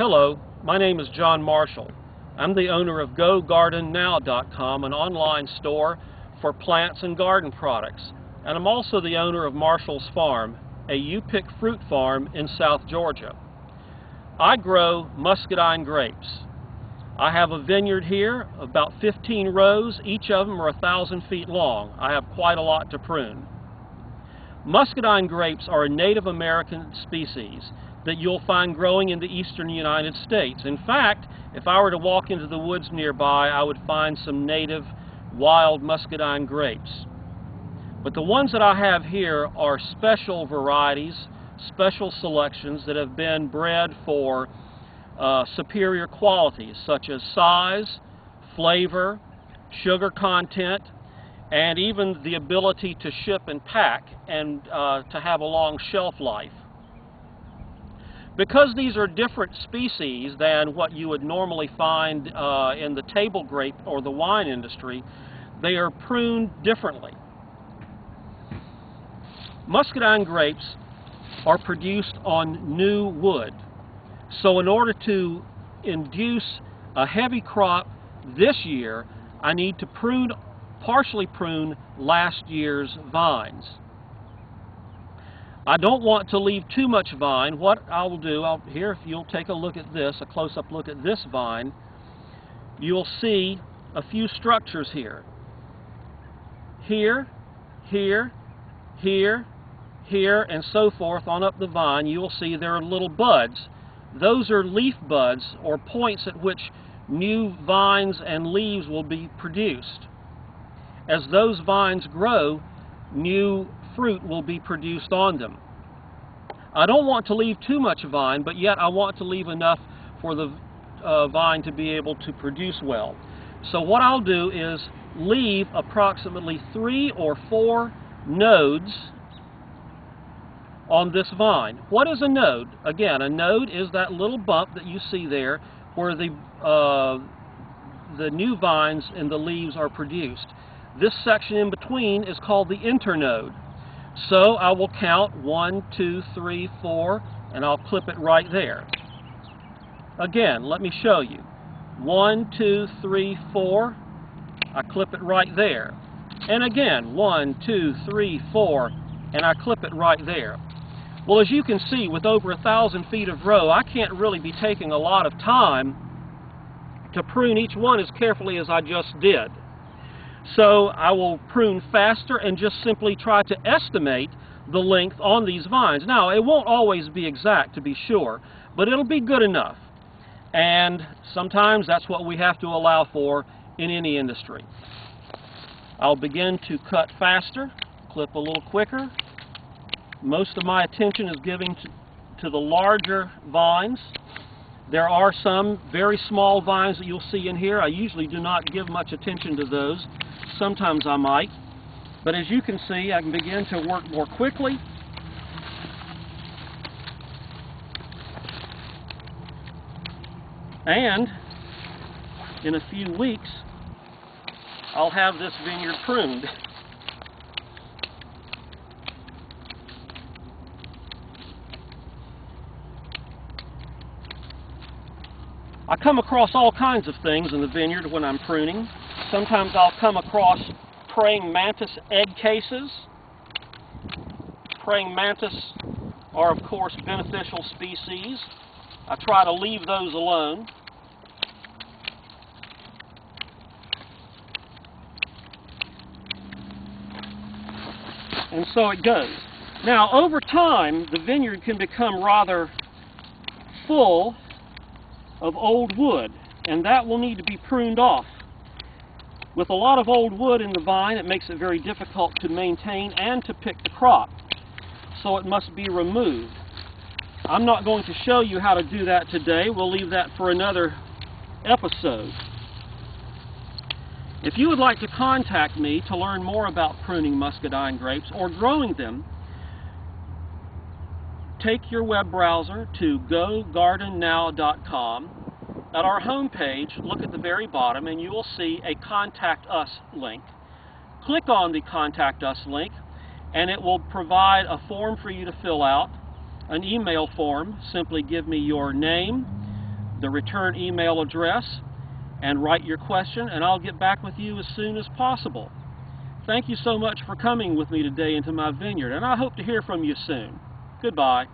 Hello, my name is John Marshall. I'm the owner of GoGardenNow.com, an online store for plants and garden products. And I'm also the owner of Marshall's Farm, a you-pick fruit farm in South Georgia. I grow muscadine grapes. I have a vineyard here, about 15 rows. Each of them are 1,000 feet long. I have quite a lot to prune. Muscadine grapes are a Native American species that you'll find growing in the eastern United States. In fact, if I were to walk into the woods nearby, I would find some native wild muscadine grapes. But the ones that I have here are special varieties, special selections that have been bred for superior qualities such as size, flavor, sugar content, and even the ability to ship and pack and to have a long shelf life. Because these are different species than what you would normally find in the table grape or the wine industry, they are pruned differently. Muscadine grapes are produced on new wood. So in order to induce a heavy crop this year, I need to partially prune last year's vines. I don't want to leave too much vine. What I will do, here, if you'll take a look at this, a close-up look at this vine, you'll see a few structures here. Here, here, here, here, and so forth on up the vine. You'll see there are little buds. Those are leaf buds, or points at which new vines and leaves will be produced. As those vines grow, new fruit will be produced on them. I don't want to leave too much vine, but yet I want to leave enough for the vine to be able to produce well. So what I'll do is leave approximately 3 or 4 nodes on this vine. What is a node? Again, a node is that little bump that you see there where the new vines and the leaves are produced. This section in between is called the internode. So I will count 1, 2, 3, 4, and I'll clip it right there. Again, let me show you. 1, 2, 3, 4. I clip it right there. And again, 1, 2, 3, 4, and I clip it right there. Well, as you can see, with over 1,000 feet of row, I can't really be taking a lot of time to prune each one as carefully as I just did. So I will prune faster and just simply try to estimate the length on these vines. Now, it won't always be exact, to be sure, but it'll be good enough. And sometimes that's what we have to allow for in any industry. I'll begin to cut faster, clip a little quicker. Most of my attention is given to the larger vines. There are some very small vines that you'll see in here. I usually do not give much attention to those. Sometimes I might. But as you can see, I can begin to work more quickly. And in a few weeks, I'll have this vineyard pruned. I come across all kinds of things in the vineyard when I'm pruning. Sometimes I'll come across praying mantis egg cases. Praying mantis are, of course, beneficial species. I try to leave those alone. And so it goes. Now, over time, the vineyard can become rather full of old wood, and that will need to be pruned off. With a lot of old wood in the vine, it makes it very difficult to maintain and to pick the crop, so it must be removed. I'm not going to show you how to do that today. We'll leave that for another episode. If you would like to contact me to learn more about pruning muscadine grapes or growing them, take your web browser to GoGardenNow.com. At our home page, look at the very bottom and you will see a Contact Us link. Click on the Contact Us link and it will provide a form for you to fill out, an email form. Simply give me your name, the return email address and write your question, and I'll get back with you as soon as possible. Thank you so much for coming with me today into my vineyard, and I hope to hear from you soon. Goodbye.